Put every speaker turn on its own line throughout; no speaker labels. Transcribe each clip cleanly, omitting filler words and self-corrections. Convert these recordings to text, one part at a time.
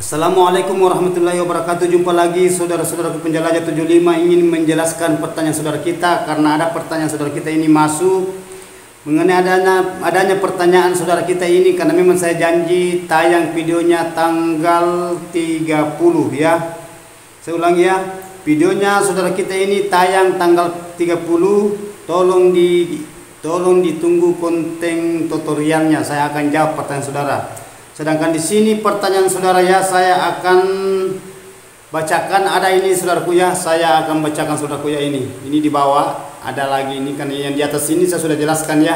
Assalamualaikum warahmatullahi wabarakatuh. Jumpa lagi saudara-saudaraku penjelajah 75, ingin menjelaskan pertanyaan saudara kita karena ada pertanyaan saudara kita ini masuk mengenai adanya pertanyaan saudara kita ini, karena memang saya janji tayang videonya tanggal 30 ya. Saya ulangi ya, videonya saudara kita ini tayang tanggal 30. Tolong ditunggu konten tutorialnya. Saya akan jawab pertanyaan saudara. Sedangkan di sini pertanyaan saudara ya, saya akan bacakan. Ada ini saudaraku ya, saya akan bacakan saudaraku ya ini. Ini di bawah ada lagi ini, kan yang di atas ini saya sudah jelaskan ya.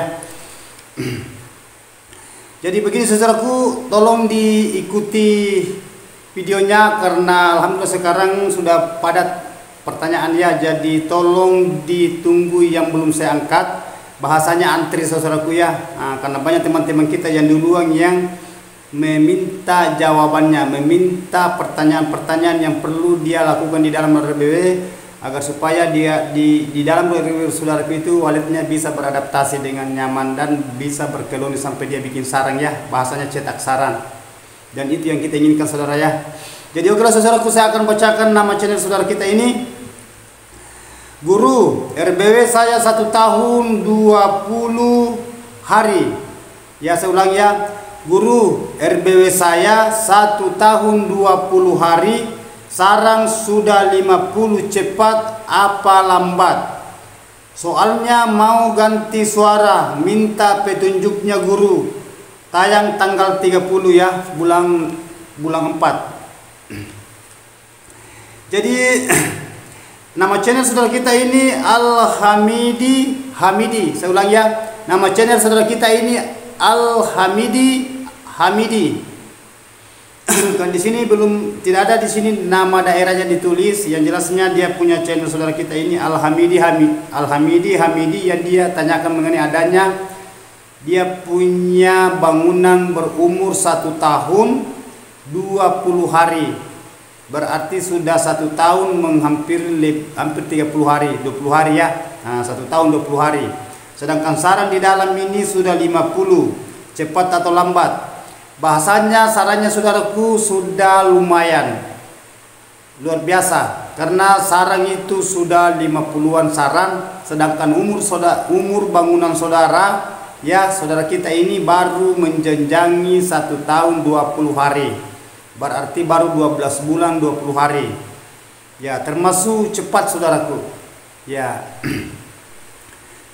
Jadi begini saudaraku, tolong diikuti videonya karena alhamdulillah sekarang sudah padat pertanyaan ya. Jadi tolong ditunggu yang belum saya angkat. Bahasanya antri saudaraku ya. Karena banyak teman-teman kita yang duluan yang meminta jawabannya, meminta pertanyaan-pertanyaan yang perlu dia lakukan di dalam RBW agar supaya dia di dalam RBW saudara itu walletnya bisa beradaptasi dengan nyaman dan bisa berkeloni sampai dia bikin sarang ya, bahasanya cetak sarang. Dan itu yang kita inginkan saudara ya. Jadi oke saudaraku, saya akan bacakan nama channel saudara kita ini. Guru RBW saya 1 tahun 20 hari. Ya saya ulang ya. Guru RBW saya 1 tahun 20 hari, sarang sudah 50, cepat apa lambat? Soalnya mau ganti suara, minta petunjuknya guru. Tayang tanggal 30 ya, bulan 4. Jadi nama channel saudara kita ini Al-Hamidi. Saya ulang ya, nama channel saudara kita ini Al-Hamidi. Kan di sini tidak ada di sini nama daerahnya ditulis. Yang jelasnya dia punya channel saudara kita ini Al-Hamidi yang dia tanyakan mengenai adanya dia punya bangunan berumur 1 tahun 20 hari. Berarti sudah 1 tahun hampir 30 hari, 20 hari ya. 1 tahun 20 hari. Sedangkan sarang di dalam ini sudah 50, cepat atau lambat? Bahasanya sarannya saudaraku sudah lumayan luar biasa, karena sarang itu sudah 50-an sarang, sedangkan umur bangunan saudara ya, saudara kita ini baru menjenjangi 1 tahun 20 hari. Berarti baru 12 bulan 20 hari. Ya, termasuk cepat saudaraku. Ya.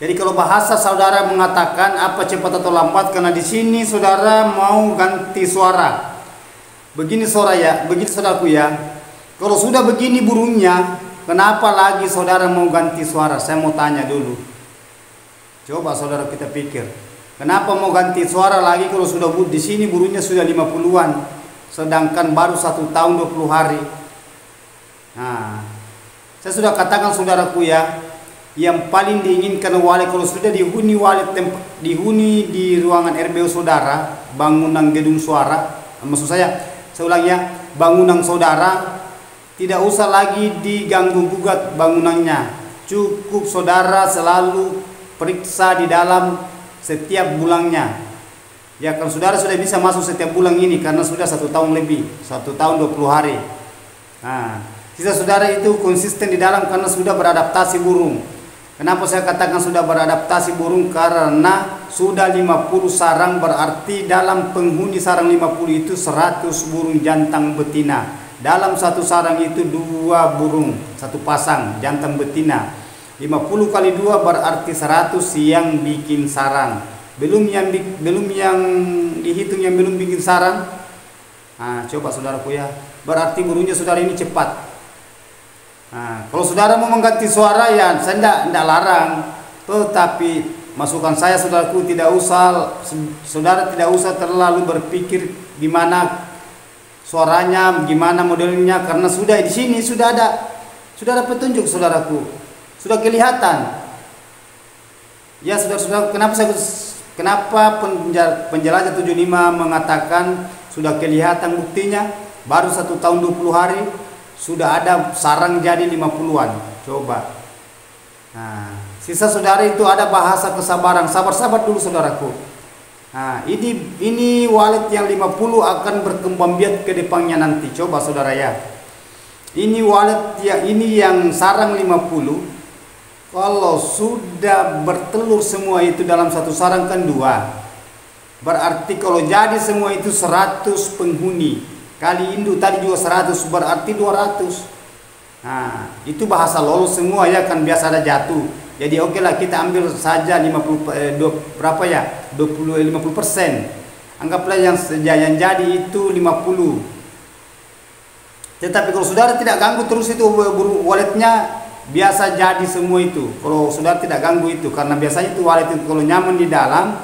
Jadi kalau bahasa saudara mengatakan apa cepat atau lambat, karena di sini saudara mau ganti suara. Begini saudaraku ya. Kalau sudah begini burungnya, kenapa lagi saudara mau ganti suara? Saya mau tanya dulu. Coba saudara kita pikir. Kenapa mau ganti suara lagi kalau sudah di sini burungnya sudah 50-an, sedangkan baru 1 tahun 20 hari. Nah, saya sudah katakan saudaraku ya, yang paling diinginkan walet kalau sudah dihuni dihuni di ruangan RBW saudara, bangunan gedung suara, maksud saya ulang ya, bangunan saudara tidak usah lagi diganggu gugat bangunannya. Cukup saudara selalu periksa di dalam setiap bulannya. Ya kan saudara sudah bisa masuk setiap bulan ini karena sudah 1 tahun lebih, 1 tahun 20 hari. Nah, sisa saudara itu konsisten di dalam karena sudah beradaptasi burung. Kenapa saya katakan sudah beradaptasi burung? Karena sudah 50 sarang, berarti dalam penghuni sarang 50 itu 100 burung jantan betina. Dalam satu sarang itu 2 burung, 1 pasang jantan betina. 50 kali 2 berarti 100 yang bikin sarang. Belum yang dihitung yang belum bikin sarang. Nah, coba saudaraku ya. Berarti burungnya saudara ini cepat. Nah, kalau saudara mau mengganti suara ya saya tidak larang, tetapi masukan saya saudaraku saudara tidak usah terlalu berpikir gimana suaranya, gimana modelnya, karena sudah di sini sudah ada petunjuk saudaraku, sudah kelihatan. Ya saudara, kenapa penjelajah 75 mengatakan sudah kelihatan buktinya baru 1 tahun 20 hari sudah ada sarang jadi 50-an. Coba. Nah, sisa saudara itu ada bahasa kesabaran. Sabar-sabar dulu saudaraku. Nah, ini walet yang 50 akan berkembang biak ke depannya nanti. Coba saudara ya. Ini walet yang sarang 50. Kalau sudah bertelur semua itu dalam satu sarang kan 2. Berarti kalau jadi semua itu 100 penghuni. Kali induk tadi juga 100 berarti 200. Nah, itu bahasa lolos semua ya kan, biasa ada jatuh. Jadi oke lah kita ambil saja 50 Anggaplah yang jadi itu 50. Tetapi kalau saudara tidak ganggu terus itu waletnya biasa jadi semua itu. Kalau saudara tidak ganggu itu, karena biasanya itu walet itu kalau nyaman di dalam,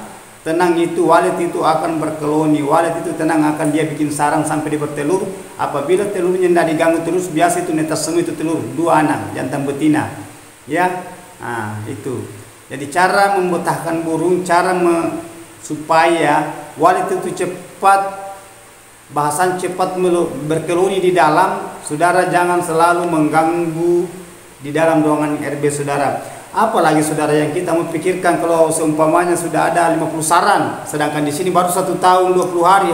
tenang itu walet itu akan berkoloni. Walet itu tenang akan dia bikin sarang sampai dia bertelur. Apabila telurnya tidak diganggu terus, biasa itu netas semua itu telur 2 anak jantan betina. Ya, nah itu. Jadi cara membetahkan burung, supaya walet itu cepat, bahasan cepat berkoloni di dalam. Saudara jangan selalu mengganggu di dalam ruangan RB saudara. Apalagi saudara yang kita mau pikirkan kalau seumpamanya sudah ada 50 sarang, sedangkan di sini baru 1 tahun 20 hari.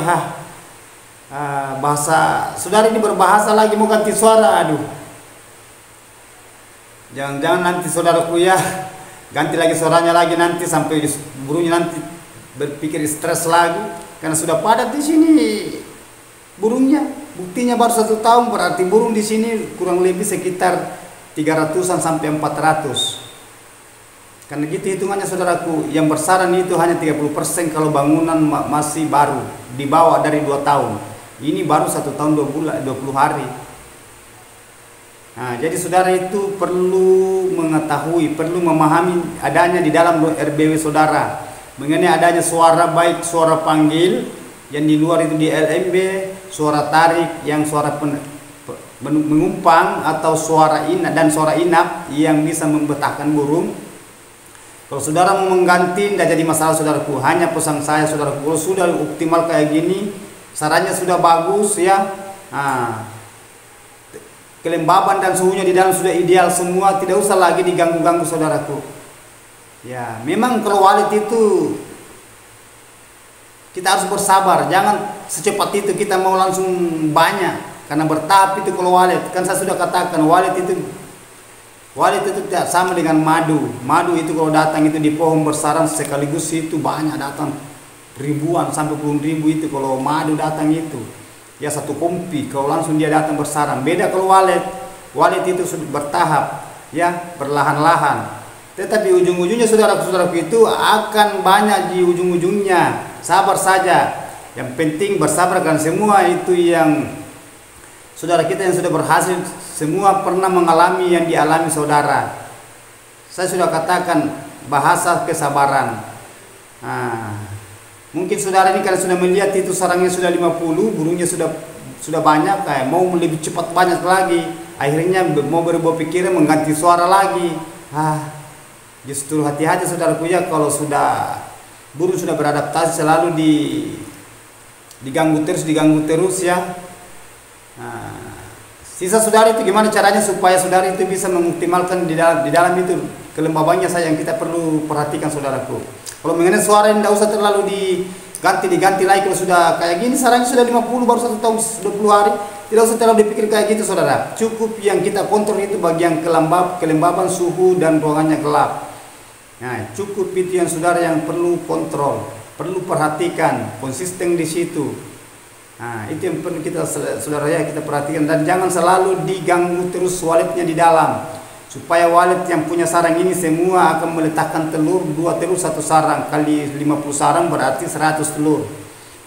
Bahasa saudara ini berbahasa lagi mau ganti suara. Aduh, jangan-jangan nanti saudaraku ya ganti lagi suaranya lagi nanti sampai burungnya nanti berpikir stres lagi karena sudah padat di sini burungnya. Buktinya baru 1 tahun, berarti burung di sini kurang lebih sekitar 300-an sampai 400. Karena gitu hitungannya saudaraku, yang bersarang itu hanya 30% kalau bangunan masih baru, di bawah dari 2 tahun. Ini baru 1 tahun 20 hari. Nah, jadi saudara itu perlu mengetahui, perlu memahami adanya di dalam RBW saudara mengenai adanya suara, baik suara panggil yang di luar itu di LMB, suara tarik yang suara mengumpang, atau suara inap dan suara inap yang bisa membetahkan burung. Kalau saudara mau mengganti tidak jadi masalah saudaraku, hanya pesan saya saudaraku, kalau sudah optimal kayak gini, sarannya sudah bagus ya, kelembaban dan suhunya di dalam sudah ideal semua, tidak usah lagi diganggu-ganggu saudaraku. Ya, memang kalau walet itu kita harus bersabar, jangan secepat itu kita mau langsung banyak, karena bertahap itu. Kalau walet kan saya sudah katakan, walet itu tidak sama dengan madu. Madu itu kalau datang itu di pohon bersarang sekaligus itu banyak datang, ribuan sampai puluhan ribu itu kalau madu datang itu. Ya satu kompi kalau langsung dia datang bersarang. Beda kalau walet itu sudah bertahap ya, perlahan-lahan. Tetapi ujung-ujungnya saudara-saudaraku itu akan banyak di ujung-ujungnya. Sabar saja. Yang penting bersabar, kan semua itu yang saudara kita yang sudah berhasil semua pernah mengalami yang dialami saudara. Saya sudah katakan bahasa kesabaran. Mungkin saudara ini karena sudah melihat itu sarangnya sudah 50, burungnya sudah banyak, kayak mau lebih cepat banyak lagi. Akhirnya mau berubah pikiran mengganti suara lagi. Justru hati-hati saudaraku ya, kalau sudah burung sudah beradaptasi selalu diganggu terus ya. Sisa saudara itu gimana caranya supaya saudara itu bisa mengoptimalkan di dalam itu kelembabannya saya yang kita perlu perhatikan saudaraku. Kalau mengenai suara ini tidak usah terlalu diganti lagi. Kalau sudah kayak gini sarangnya sudah 50 baru 1 tahun 20 hari, tidak usah terlalu dipikir kayak gitu saudara. Cukup yang kita kontrol itu bagian kelembaban suhu dan ruangannya gelap. Nah, cukup itu yang saudara yang perlu kontrol, perlu perhatikan, konsisten di situ. Nah, itu yang perlu kita saudara ya kita perhatikan, dan jangan selalu diganggu terus waletnya di dalam. Supaya walet yang punya sarang ini semua akan meletakkan telur, 2 telur 1 sarang, kali 50 sarang berarti 100 telur.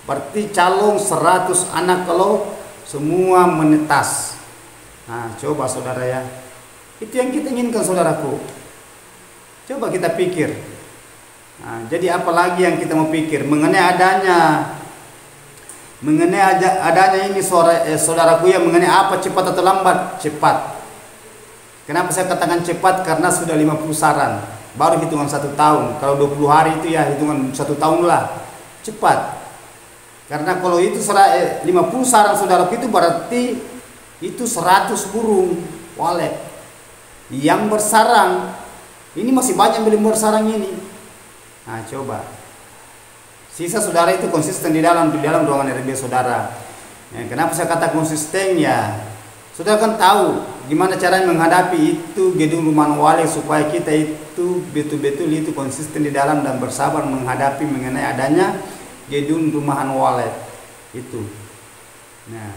Berarti calon 100 anak kalau semua menetas. Nah, coba saudara ya. Itu yang kita inginkan saudaraku. Coba kita pikir. Nah, jadi apalagi yang kita mau pikir mengenai adanya ini saudaraku ya, mengenai apa cepat atau lambat? Cepat. Kenapa saya katakan cepat? Karena sudah 50 sarang, baru hitungan 1 tahun. Kalau 20 hari itu ya hitungan 1 tahun lah. Cepat. Karena kalau itu 50 sarang saudaraku itu berarti itu 100 burung walet yang bersarang. Ini masih banyak belum bersarang ini. Nah, coba. Sisa saudara itu konsisten di dalam ruangan RB saudara. Ya, kenapa saya kata konsisten ya? Saudara kan tahu gimana caranya menghadapi itu gedung rumahan walet supaya kita itu betul-betul itu konsisten di dalam dan bersabar menghadapi mengenai adanya gedung rumahan walet itu. Nah,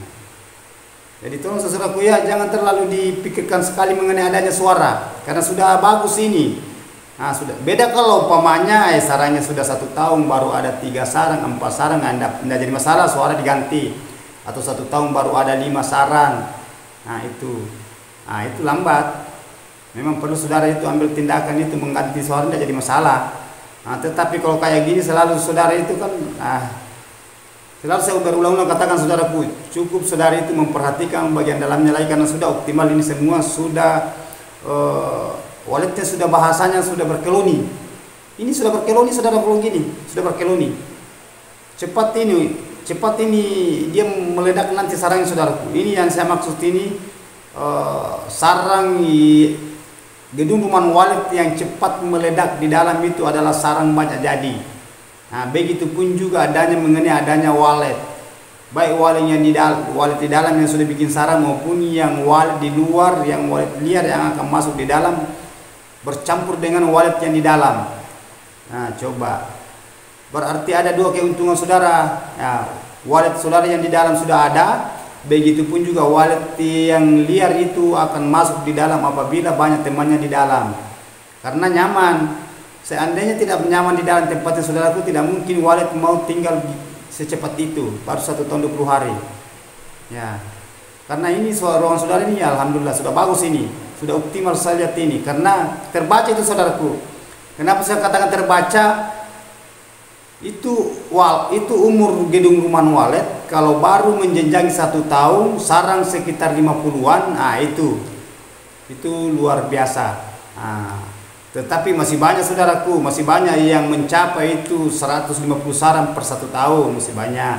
jadi tolong saudaraku ya, jangan terlalu dipikirkan sekali mengenai adanya suara, karena sudah bagus ini. Nah, sudah beda kalau umpamanya sarangnya sudah 1 tahun baru ada 3 sarang, 4 sarang, tidak jadi masalah, suara diganti. Atau 1 tahun baru ada 5 sarang. Nah itu lambat. Memang perlu saudara itu ambil tindakan itu mengganti suara, tidak jadi masalah. Nah, tetapi kalau kayak gini selalu saudara itu kan, selalu saya berulang-ulang katakan saudaraku, cukup saudara itu memperhatikan bagian dalamnya lagi, karena sudah optimal ini semua, sudah waletnya sudah bahasanya sudah berkeloni. Ini sudah berkeloni saudara, kalau gini sudah berkeloni. Cepat ini dia meledak nanti sarangnya saudaraku. Ini yang saya maksud ini, sarang gedung rumahan walet yang cepat meledak di dalam itu adalah sarang banyak jadi. Nah, begitupun juga adanya walet. Baik walet di dalam yang sudah bikin sarang maupun yang walet di luar, yang walet liar yang akan masuk di dalam bercampur dengan walet yang di dalam. Nah, coba. Berarti ada 2 keuntungan saudara. Ya, walet saudara yang di dalam sudah ada, begitupun juga walet yang liar itu akan masuk di dalam apabila banyak temannya di dalam. Karena nyaman. Seandainya tidak nyaman di dalam tempatnya saudaraku, tidak mungkin walet mau tinggal secepat itu, baru 1 tahun 20 hari. Ya. Karena ini ruangan saudara ini alhamdulillah sudah bagus ini. Sudah optimal saya lihat ini, karena terbaca itu saudaraku. Kenapa saya katakan terbaca? Itu umur gedung rumahan walet kalau baru menjenjang 1 tahun, sarang sekitar 50-an. Nah, itu luar biasa. Nah, tetapi masih banyak saudaraku, masih banyak yang mencapai itu 150 sarang per 1 tahun, masih banyak.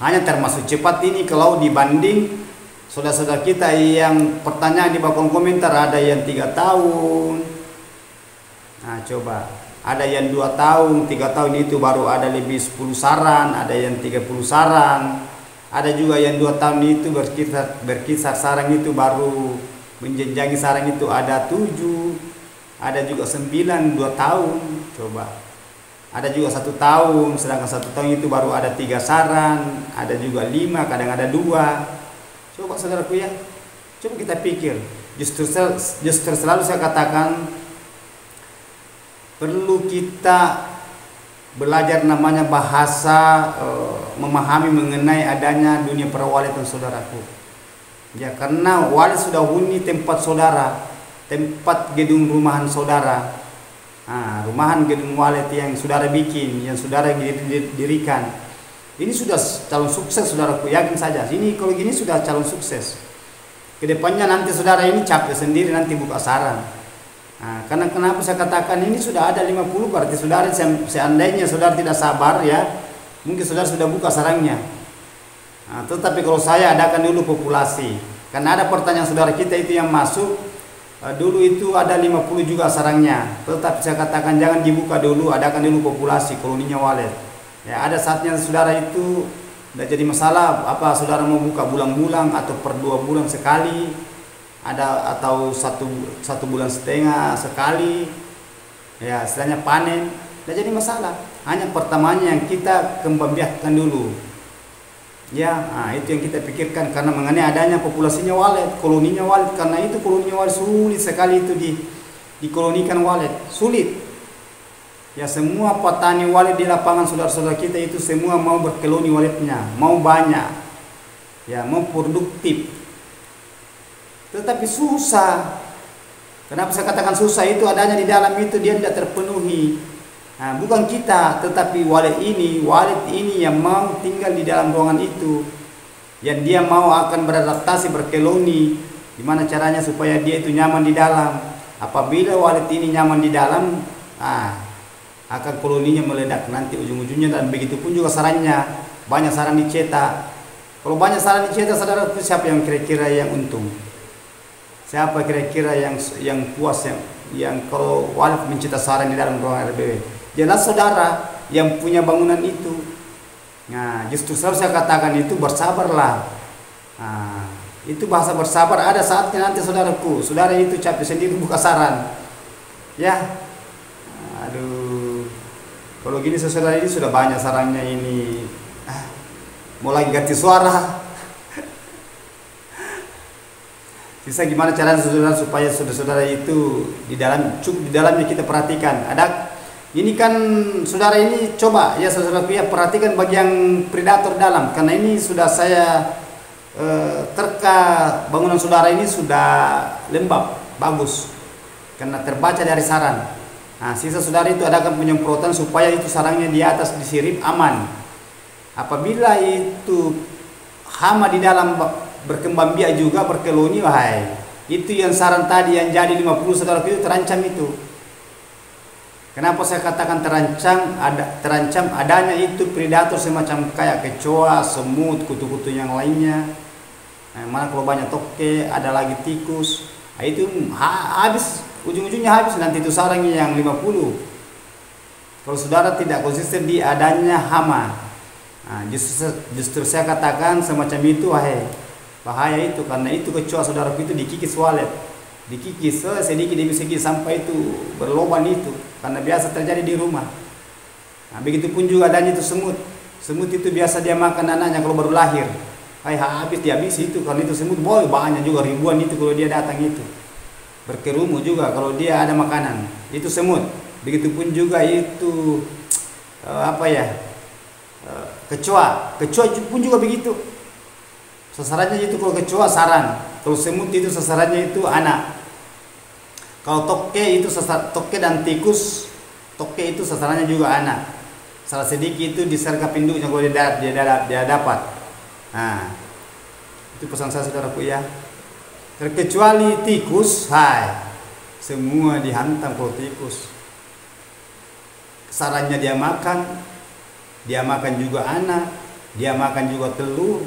Hanya termasuk cepat ini kalau dibanding saudara-saudara kita yang pertanyaan di bawah kolom komentar, ada yang 3 tahun. Nah, coba. Ada yang 2 tahun, 3 tahun itu baru ada lebih 10 sarang, ada yang 30 sarang. Ada juga yang 2 tahun itu berkisar sarang itu baru menjenjangi sarang itu ada 7, ada juga 9, 2 tahun. Coba. Ada juga 1 tahun, sedangkan 1 tahun itu baru ada 3 sarang, ada juga 5, kadang ada 2. Coba saudaraku ya, coba kita pikir. Justru selalu saya katakan perlu kita belajar namanya bahasa, memahami mengenai adanya dunia perwaletan saudaraku. Ya, karena walet sudah huni tempat saudara, tempat gedung rumahan saudara. Nah, rumahan gedung walet yang saudara bikin, yang saudara dirikan. Ini sudah calon sukses saudaraku, yakin saja. Ini kalau gini sudah calon sukses. Kedepannya nanti saudara ini capek sendiri nanti buka sarang. Nah, karena kenapa saya katakan ini sudah ada 50, berarti saudara seandainya saudara tidak sabar ya, mungkin saudara sudah buka sarangnya. Nah, tetapi kalau saya adakan dulu populasi, karena ada pertanyaan saudara kita itu yang masuk, dulu itu ada 50 juga sarangnya, tetapi saya katakan jangan dibuka dulu, adakan dulu populasi koloninya walet. Ya, ada saatnya saudara itu tidak jadi masalah apa saudara mau buka bulan-bulan atau per 2 bulan sekali. Ada atau satu bulan setengah sekali, ya istilahnya panen, tidak jadi masalah. Hanya pertamanya yang kita kembang biakkan dulu, ya. Nah, itu yang kita pikirkan, karena mengenai adanya populasinya walet, koloninya walet, karena itu koloninya walet sulit sekali itu dikolonikan walet, sulit. Ya, semua petani walet di lapangan saudara-saudara kita itu semua mau berkoloni waletnya, mau banyak, ya mau produktif. Tetapi susah. Kenapa saya katakan susah? Itu adanya di dalam itu dia tidak terpenuhi. Nah, bukan kita, tetapi walet ini yang mau tinggal di dalam ruangan itu, yang dia mau akan beradaptasi berkeloni. Gimana caranya supaya dia itu nyaman di dalam? Apabila walet ini nyaman di dalam, akan koloninya meledak nanti ujung-ujungnya, dan begitu pun juga sarangnya. Banyak sarang dicetak. Kalau banyak sarang dicetak, saudara, siapa yang kira-kira yang untung? Siapa kira-kira yang puas, yang kalau walet mencetak sarang di dalam ruangan RBW? Jelas saudara. yang punya bangunan itu. Nah, justru saya katakan itu bersabarlah. Nah, itu bahasa bersabar ada saatnya nanti saudaraku. Saudara itu capek sendiri buka saran. Ya. Aduh. Kalau gini saudara ini sudah banyak sarannya ini. Mulai ganti suara. Sisa gimana caranya saudara supaya saudara-saudara itu di dalamnya kita perhatikan. Ada ini kan saudara ini coba ya saudara ya perhatikan bagian predator dalam, karena ini sudah saya terka bangunan saudara ini sudah lembab bagus karena terbaca dari saran. Nah, sisa saudara itu adakan penyemprotan supaya itu sarangnya di atas disirip aman. Apabila itu hama di dalam berkembang biak juga berkeloni, wahai itu yang saran tadi yang jadi 50 saudara itu terancam itu. Kenapa saya katakan terancam adanya itu predator semacam kayak kecoa, semut, kutu-kutu yang lainnya. Nah, mana kalau banyak toke, ada lagi tikus. Nah, itu habis, ujung-ujungnya habis nanti itu sarangnya yang 50. Kalau saudara tidak konsisten di adanya hama. Nah, justru saya katakan semacam itu, wahai bahaya itu, karena itu kecoa saudaraku itu dikikis walet, dikikis sedikit demi sedikit sampai itu berloban itu, karena biasa terjadi di rumah. Nah, begitupun juga adanya itu semut itu biasa dia makan anaknya kalau baru lahir, habis dihabisi itu, karena itu semut banyak juga ribuan itu kalau dia datang itu berkerumun juga kalau dia ada makanan itu semut. Begitupun juga itu kecoa pun juga begitu. Sasarannya itu kalau kecoa saran, kalau semut itu sasarannya itu anak. Kalau toke itu toke dan tikus, toke itu sasarannya juga anak. Salah sedikit itu disergap induknya kalau dia dapat. Nah, itu pesan saya saudaraku ya. Terkecuali tikus, semua dihantam kalau tikus. Sarannya dia makan juga anak, dia makan juga telur.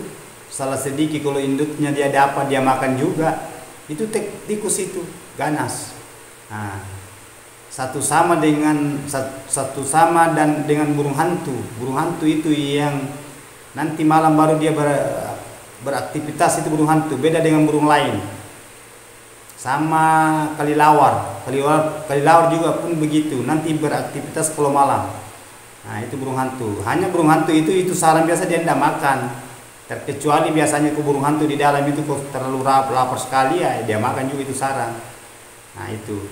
Salah sedikit kalau induknya dia dapat dia makan juga. Itu tikus itu ganas. Nah, satu sama dan dengan burung hantu. Burung hantu itu yang nanti malam baru dia beraktivitas, itu burung hantu. Beda dengan burung lain. Sama kelelawar juga pun begitu. Nanti beraktivitas kalau malam. Nah, itu burung hantu. Hanya burung hantu itu sarang biasa dia tidak makan. Terkecuali biasanya ke burung hantu di dalam itu kok terlalu lapar sekali ya dia makan juga itu sarang. Nah, itu.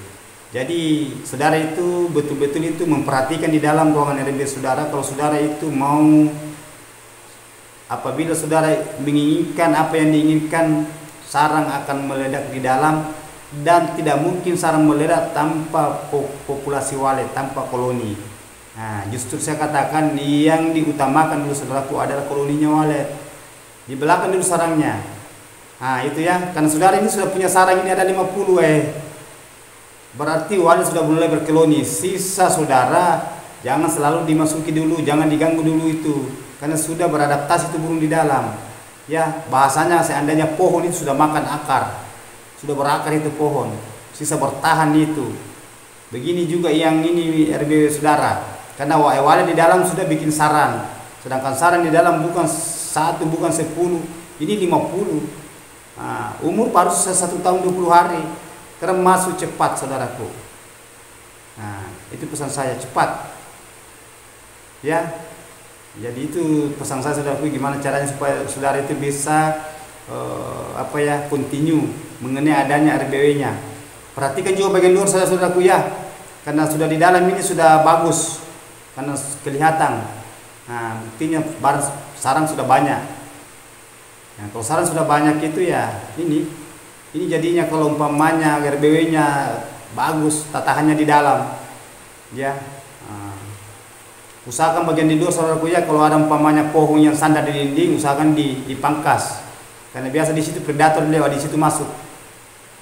Jadi saudara itu betul-betul itu memperhatikan di dalam ruangan RB saudara. Kalau saudara itu mau, apabila saudara menginginkan apa yang diinginkan, sarang akan meledak di dalam, dan tidak mungkin sarang meledak tanpa populasi walet, tanpa koloni. Nah, justru saya katakan yang diutamakan dulu saudaraku adalah koloninya walet. Di belakang dulu sarangnya. Nah, itu ya, karena saudara ini sudah punya sarang ini ada 50 berarti walet sudah mulai berkoloni. Sisa saudara jangan selalu dimasuki dulu, jangan diganggu dulu itu, karena sudah beradaptasi itu burung di dalam. Ya, bahasanya seandainya pohon itu sudah makan akar, sudah berakar itu pohon, sisa bertahan itu. Begini juga yang ini RB saudara, karena walet di dalam sudah bikin sarang, sedangkan sarang di dalam bukan 1, bukan 10, ini 50. Nah, umur baru 1 tahun 20 hari, termasuk cepat saudaraku. Nah, itu pesan saya, cepat ya. Jadi itu pesan saya saudaraku, gimana caranya supaya saudara itu bisa continue mengenai adanya RBW-nya. Perhatikan juga bagian luar saudaraku ya, karena sudah di dalam ini sudah bagus, karena kelihatan. Nah, buktinya sarang sudah banyak. Nah, kalau sarang sudah banyak itu ya ini jadinya kalau umpamanya RBW-nya bagus, tatahannya di dalam ya. Usahakan bagian di luar saudaraku ya, kalau ada umpamanya pohon yang sandar di dinding, usahakan dipangkas, karena biasa di situ predator lewat di situ masuk.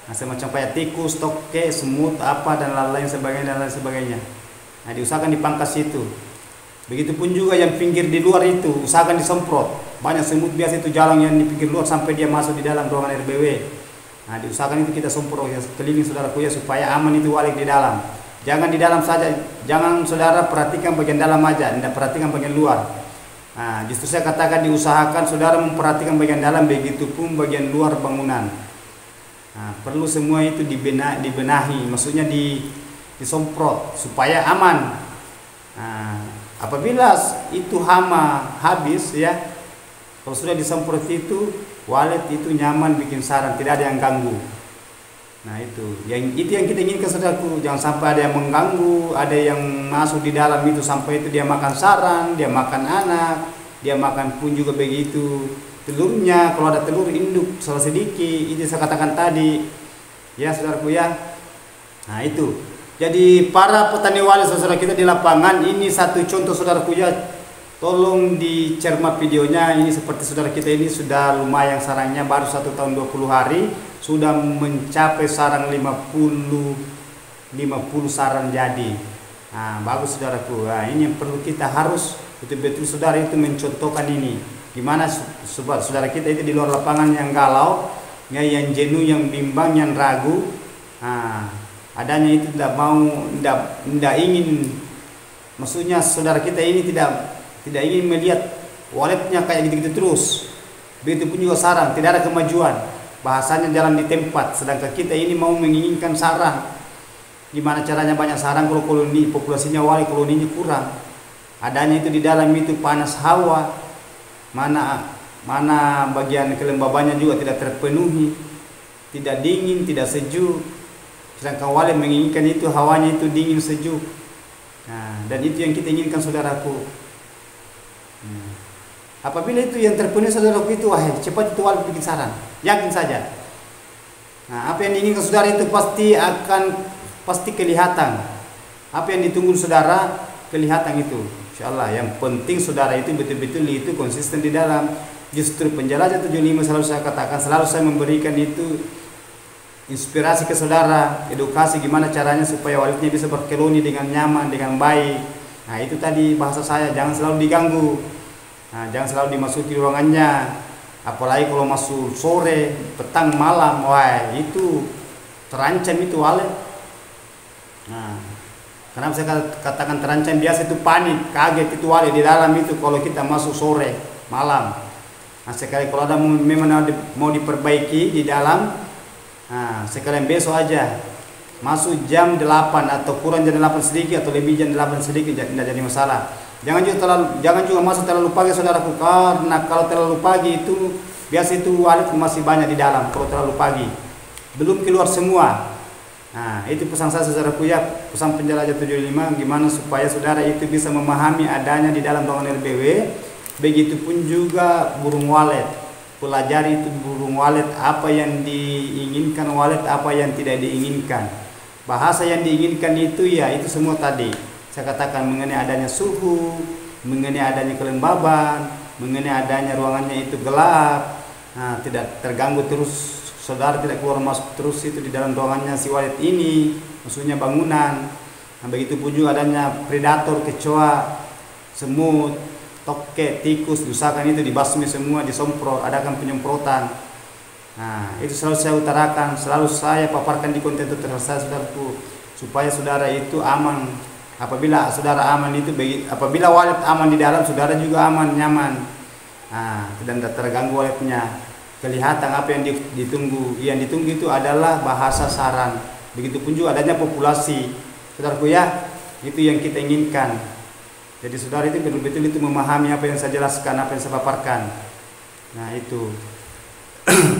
Nah, semacam kayak tikus, toke, semut, dan lain sebagainya. Nah, diusahakan dipangkas situ. Begitupun juga yang pinggir di luar itu, usahakan disemprot. Banyak semut biasa itu jalan yang di pinggir luar sampai dia masuk di dalam ruangan RBW. Nah, diusahakan itu kita semprot ya keliling saudaraku ya, supaya aman itu walet di dalam. Jangan di dalam saja, jangan saudara perhatikan bagian dalam aja, tidak perhatikan bagian luar. Nah, justru saya katakan diusahakan saudara memperhatikan bagian dalam, begitu pun bagian luar bangunan. Nah, perlu semua itu dibenahi, maksudnya disemprot supaya aman. Nah, apabila itu hama habis ya, kalau sudah disemprot itu, walet itu nyaman, bikin sarang, tidak ada yang ganggu. Nah itu yang kita inginkan saudaraku, jangan sampai ada yang mengganggu, ada yang masuk di dalam itu sampai itu dia makan sarang, dia makan anak, dia makan pun juga begitu telurnya, kalau ada telur induk salah sedikit, itu saya katakan tadi ya saudaraku ya. Nah itu, jadi para petani walet saudara kita di lapangan, ini satu contoh saudaraku ya, tolong dicermat videonya. Ini seperti saudara kita ini sudah lumayan sarangnya, baru 1 tahun 20 hari sudah mencapai sarang 50 sarang jadi. Nah, bagus saudaraku. Nah, ini yang perlu kita harus betul-betul saudara itu mencontohkan ini. Gimana saudara kita itu di luar lapangan yang galau, ya, yang jenuh, yang bimbang, yang ragu. Nah, adanya itu tidak ingin, maksudnya saudara kita ini tidak ingin melihat waletnya kayak gitu-gitu terus. Begitu pun juga sarang, tidak ada kemajuan. Bahasanya jalan di tempat, sedangkan kita ini mau menginginkan sarang. Gimana caranya banyak sarang kalau koloni populasinya walet, koloninya kurang. Adanya itu di dalam itu panas hawa, mana bagian kelembabannya juga tidak terpenuhi, tidak dingin, tidak sejuk. Sedangkan walet menginginkan itu hawanya itu dingin sejuk. Nah, dan itu yang kita inginkan saudaraku. Apabila itu yang terpenuhi saudaraku itu, wah cepat itu walet bikin sarang, yakin saja. Nah, apa yang diinginkan saudara itu pasti kelihatan. Apa yang ditunggu saudara kelihatan itu, insyaallah. Yang penting saudara itu betul-betul itu konsisten di dalam. Justru penjelajah 75 selalu saya katakan, selalu saya memberikan itu inspirasi ke saudara, edukasi gimana caranya supaya waletnya bisa berkeloni dengan nyaman, dengan baik. Nah itu tadi bahasa saya, jangan selalu diganggu. Nah, jangan selalu dimasuki ruangannya, apalagi kalau masuk sore, petang, malam, wah itu terancam itu walet. Nah, kenapa saya katakan terancam? Biasa itu panik, kaget itu walet di dalam itu kalau kita masuk sore, malam. Nah, sekali kalau ada memang mau diperbaiki di dalam, nah sekalian besok aja masuk jam 8 atau kurang jam 8 sedikit atau lebih jam 8 sedikit, tidak jadi masalah. Jangan juga masuk terlalu pagi saudaraku, karena kalau terlalu pagi itu biasa itu walet masih banyak di dalam. Kalau terlalu pagi belum keluar semua. Nah itu pesan saya saudaraku ya, pesan penjelajah 75, gimana supaya saudara itu bisa memahami adanya di dalam ruangan RBW. Begitupun juga burung walet, pelajari itu burung walet, apa yang diinginkan walet, apa yang tidak diinginkan. Bahasa yang diinginkan itu ya itu semua tadi saya katakan, mengenai adanya suhu, mengenai adanya kelembaban, mengenai adanya ruangannya itu gelap, nah, tidak terganggu terus, saudara tidak keluar masuk terus itu di dalam ruangannya si walet ini, maksudnya bangunan. Nah, begitu pun juga adanya predator, kecoa, semut, toke, tikus, usahakan itu dibasmi semua, disemprot, adakan penyemprotan. Nah itu selalu saya utarakan, selalu saya paparkan di konten tutorial saya saudaraku, supaya saudara itu aman. Apabila saudara aman itu, apabila walet aman di dalam, saudara juga aman, nyaman. Nah, dan tidak terganggu waletnya. Kelihatan apa yang ditunggu. Yang ditunggu itu adalah bahasa sarang. Begitupun juga adanya populasi. Saudaraku ya, itu yang kita inginkan. Jadi saudara itu betul-betul itu memahami apa yang saya jelaskan, apa yang saya paparkan. Nah itu.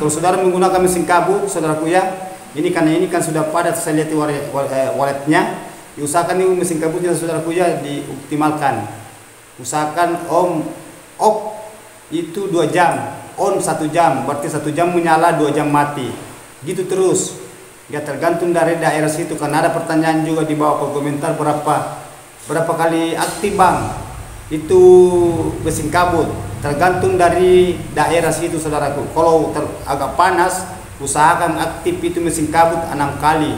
Kalau saudara menggunakan mesin kabut, saudaraku ya, ini kan sudah padat, saya lihat waletnya. Diusahakan ini mesin kabutnya saudaraku ya dioptimalkan. Usahakan off itu 2 jam, on 1 jam, berarti 1 jam menyala, 2 jam mati. Gitu terus. Ya tergantung dari daerah situ, karena ada pertanyaan juga di bawah komentar berapa kali aktif bang itu mesin kabut. Tergantung dari daerah situ saudaraku. Kalau agak panas, usahakan aktif itu mesin kabut 6 kali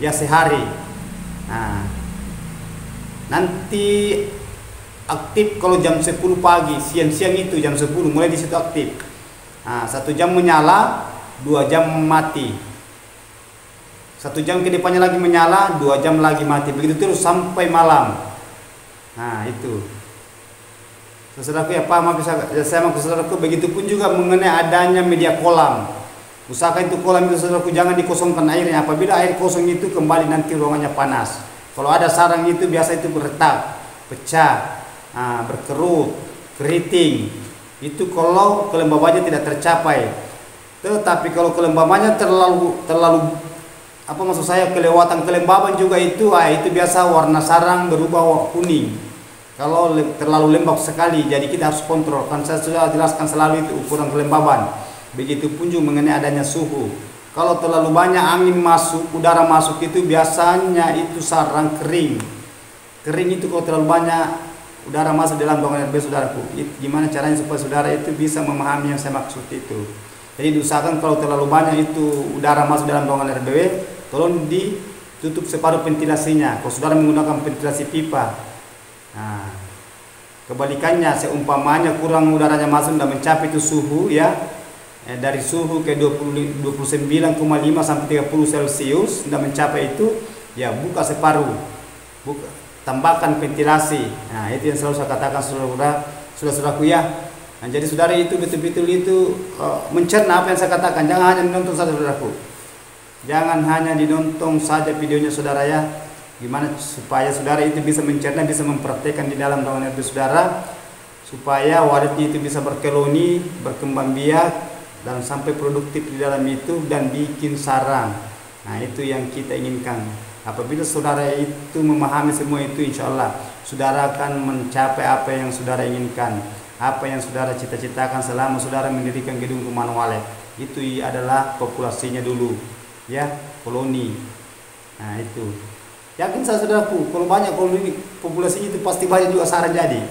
ya sehari. Nah, nanti aktif kalau jam 10 pagi, siang-siang itu jam 10 mulai di situ aktif. Nah, 1 jam menyala, 2 jam mati. 1 jam ke depannya lagi menyala, 2 jam lagi mati, begitu terus sampai malam. Nah itu saudaraku ya, paham apa saya mau saudaraku. Begitupun juga mengenai adanya media kolam. Usahakan itu kolam itu saudaraku jangan dikosongkan airnya. Apabila air kosong itu kembali nanti ruangannya panas. Kalau ada sarang itu biasa itu retak, pecah, berkerut, keriting. Itu kalau kelembabannya tidak tercapai. Tetapi kalau kelembabannya terlalu apa maksud saya, kelewatan kelembaban juga itu biasa warna sarang berubah kuning. Kalau terlalu lembab sekali, jadi kita harus kontrol. Kan saya sudah jelaskan selalu itu ukuran kelembaban. Begitupun juga mengenai adanya suhu. Kalau terlalu banyak angin masuk, udara masuk itu biasanya itu sarang kering. Kering itu kalau terlalu banyak udara masuk dalam ruangan RB saudaraku. Gimana caranya supaya saudara itu bisa memahami yang saya maksud itu. Jadi diusahakan kalau terlalu banyak itu udara masuk dalam ruangan RBW, tolong ditutup separuh ventilasinya. Kalau saudara menggunakan ventilasi pipa, nah, kebalikannya seumpamanya kurang udaranya masuk dan mencapai itu suhu ya, dari suhu ke 29,5 sampai 30 Celcius dan mencapai itu ya, buka separuh, tambahkan ventilasi. Nah itu yang selalu saya katakan saudara-saudaraku ya. Nah, jadi saudara itu betul-betul itu mencerna apa yang saya katakan. Jangan hanya menonton saja saudaraku. Jangan hanya dinonton saja videonya saudara ya. Gimana supaya saudara itu bisa mencerna, bisa mempraktekkan di dalam ruangan RB saudara, supaya waletnya itu bisa berkoloni, berkembang biak dan sampai produktif di dalam itu dan bikin sarang. Nah itu yang kita inginkan. Apabila saudara itu memahami semua itu, insya Allah saudara akan mencapai apa yang saudara inginkan. Apa yang saudara cita-citakan selama saudara mendirikan gedung rumahan walet. Itu adalah populasinya dulu ya, koloni. Nah itu yakin saya saudaraku, kalau banyak koloni populasinya itu pasti banyak juga sarang jadi.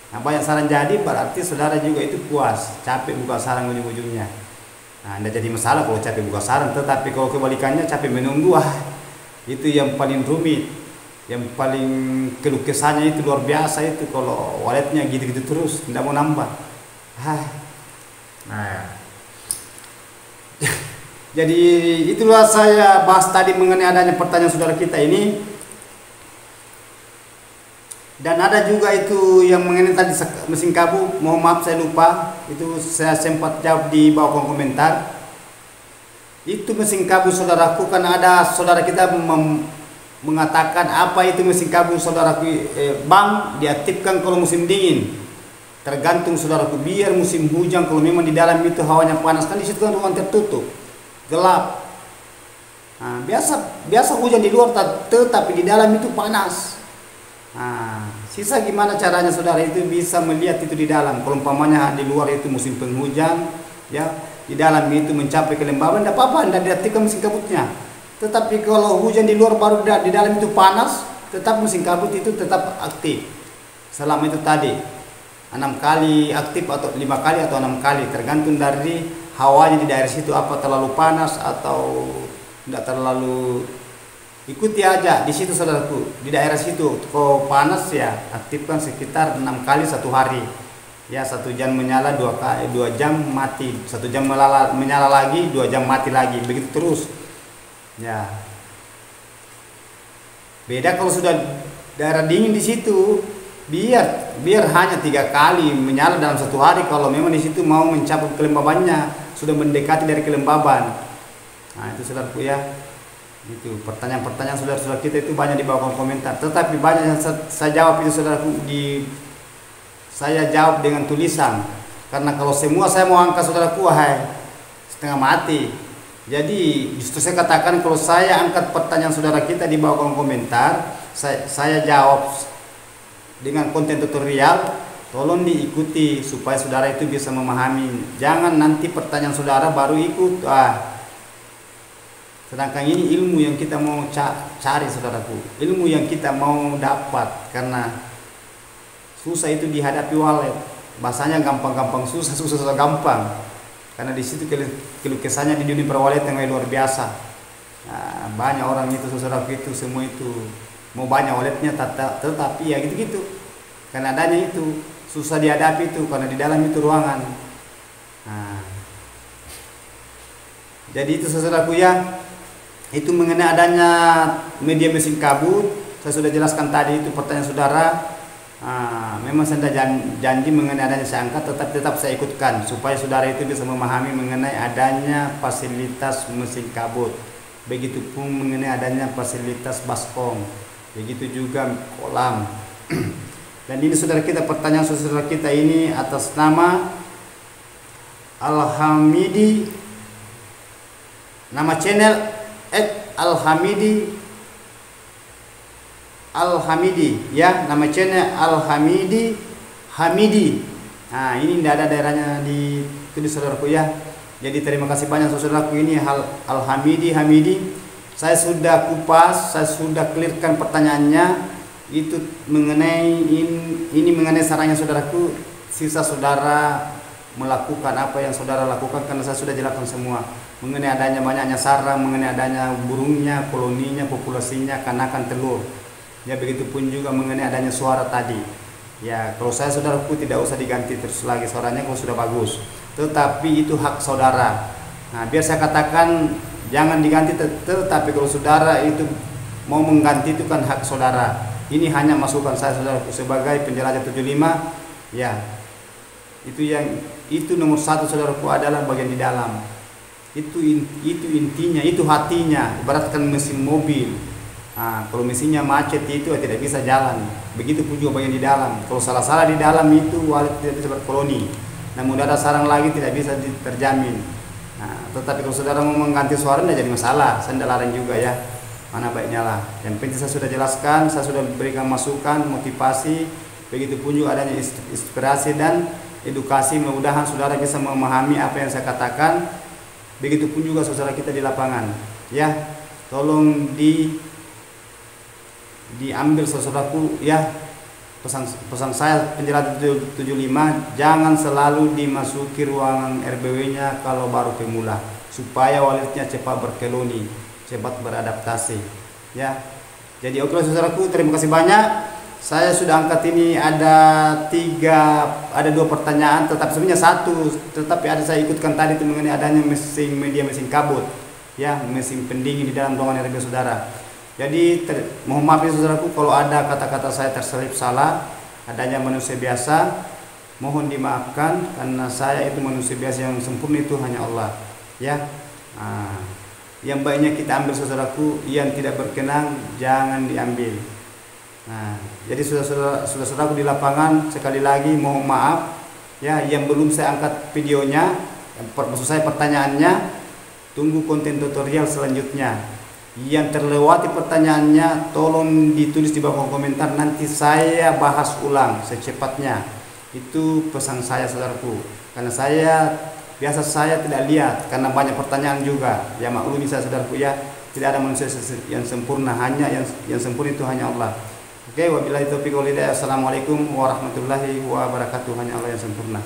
Nah banyak sarang jadi berarti saudara juga itu puas, capek buka sarang ujung-ujungnya. Nah tidak jadi masalah kalau capek buka sarang. Tetapi kalau kebalikannya capek menunggu, itu yang paling rumit. Yang paling keluh kesahnya itu luar biasa itu kalau waletnya gitu-gitu terus, tidak mau nambah. Nah, jadi itulah saya bahas tadi mengenai adanya pertanyaan saudara kita ini. Dan ada juga itu yang mengenai tadi mesin kabu, mohon maaf saya lupa, itu saya sempat jawab di bawah kolom komentar. Itu mesin kabu saudaraku, karena ada saudara kita mengatakan apa itu mesin kabu saudaraku, bang diaktifkan kalau musim dingin. Tergantung saudaraku, biar musim hujan kalau memang di dalam itu hawanya panas, kan di situ kan ruang tertutup, gelap. Nah, biasa hujan di luar tetapi di dalam itu panas. Nah, sisa gimana caranya saudara itu bisa melihat itu di dalam. Kalau umpamanya di luar itu musim penghujan ya, di dalam itu mencapai kelembaban, tidak apa-apa, tidak diaktifkan mesin kabutnya. Tetapi kalau hujan di luar baru di dalam itu panas, tetap mesin kabut itu tetap aktif. Selama itu tadi 6 kali aktif atau 5 kali atau 6 kali, tergantung dari hawanya di daerah situ, apa terlalu panas atau tidak terlalu. Ikuti aja di situ saudaraku, di daerah situ kalau panas ya aktifkan sekitar 6 kali 1 hari. Ya 1 jam menyala, 2 jam mati, 1 jam menyala lagi, 2 jam mati lagi, begitu terus. Ya, beda kalau sudah daerah dingin di situ, biar hanya 3 kali menyala dalam 1 hari. Kalau memang di situ mau mencapai kelembabannya, sudah mendekati dari kelembaban. Nah itu saudaraku ya, itu pertanyaan-pertanyaan saudara-saudara kita itu banyak di bawah komentar. Tetapi banyak yang saya jawab itu saudaraku, saya jawab dengan tulisan. Karena kalau semua saya mau angkat saudaraku, setengah mati. Jadi justru saya katakan kalau saya angkat pertanyaan saudara kita di bawah kolom komentar, saya jawab dengan konten tutorial, tolong diikuti supaya saudara itu bisa memahami. Jangan nanti pertanyaan saudara baru ikut. Sedangkan ini ilmu yang kita mau cari saudaraku, ilmu yang kita mau dapat. Karena susah itu dihadapi walet, bahasanya gampang-gampang susah, susah gampang. Karena di situ keluh kesahnya di dunia perwaletan yang luar biasa. Nah, banyak orang itu saudara itu semua itu mau banyak waletnya, tetapi ya gitu-gitu. Karena adanya itu susah dihadapi itu karena di dalam itu ruangan. Nah, jadi itu saudaraku ya. itu mengenai adanya media mesin kabut. Saya sudah jelaskan tadi itu pertanyaan saudara. Memang saya sudah janji mengenai adanya saya angkat, tetap saya ikutkan supaya saudara itu bisa memahami mengenai adanya fasilitas mesin kabut. Begitupun mengenai adanya fasilitas baskom, begitu juga kolam. Dan ini saudara kita, pertanyaan saudara kita ini atas nama Al-Hamidi, nama channel Al-Hamidi ya, nama channel Al-Hamidi Hamidi. Nah, ini tidak ada daerahnya di tulis saudaraku ya. Jadi terima kasih banyak saudaraku, ini Al-Hamidi Hamidi. Saya sudah kupas, saya sudah clearkan pertanyaannya. Itu mengenai ini mengenai sarannya saudaraku. Sisa saudara melakukan apa yang saudara lakukan, karena saya sudah jelaskan semua mengenai adanya banyaknya sarang, mengenai adanya burungnya, koloninya, populasinya, kanakan telur. Ya, begitupun juga mengenai adanya suara tadi. Ya, kalau saya saudaraku tidak usah diganti terus lagi suaranya kalau sudah bagus. Tetapi itu hak saudara. Nah, biar saya katakan jangan diganti, tetapi kalau saudara itu mau mengganti itu kan hak saudara. Ini hanya masukan saya saudaraku sebagai penjelajah 75. Ya, itu nomor satu saudaraku adalah bagian di dalam. Itu intinya, itu hatinya. Ibaratkan mesin mobil. Nah, kalau mesinnya macet itu tidak bisa jalan. Begitu pun juga bagian di dalam. Kalau salah-salah di dalam itu walet tidak bisa berkoloni. Namun ada sarang lagi tidak bisa terjamin. Nah, tetapi kalau saudara mau mengganti suara tidak jadi masalah. Saya tidak larang juga ya. Mana baiknya lah. Yang penting saya sudah jelaskan, saya sudah berikan masukan, motivasi. Begitu pun juga adanya inspirasi dan edukasi. Mudah-mudahan saudara bisa memahami apa yang saya katakan. Begitupun juga saudara kita di lapangan. Ya, tolong diambil saudaraku ya, pesan saya penjelajah 75, jangan selalu dimasuki ruangan RBW-nya kalau baru pemula, supaya waletnya cepat berkeloni, cepat beradaptasi ya. Jadi oke saudaraku, terima kasih banyak. Saya sudah angkat ini ada dua pertanyaan, tetapi sebenarnya satu, tetapi ada saya ikutkan tadi itu mengenai adanya mesin kabut ya, mesin pendingin di dalam ruangan RBW saudara. Jadi mohon maaf ya saudaraku kalau ada kata-kata saya terselip salah, adanya manusia biasa, mohon dimaafkan karena saya itu manusia biasa, yang sempurna itu hanya Allah ya. Yang baiknya kita ambil saudaraku, yang tidak berkenan jangan diambil. Nah, jadi saudaraku di lapangan, sekali lagi mohon maaf ya, yang belum saya angkat videonya, maksud saya pertanyaannya, tunggu konten tutorial selanjutnya. Yang terlewati pertanyaannya tolong ditulis di bawah komentar, nanti saya bahas ulang secepatnya. Itu pesan saya saudaraku, karena biasa saya tidak lihat karena banyak pertanyaan juga. Ya maklumi saya saudaraku ya, tidak ada manusia yang sempurna, hanya yang sempurna itu hanya Allah. Oke, wabillahi taufiq wal hidayah. Assalamualaikum warahmatullahi wabarakatuh. Hanya Allah yang sempurna.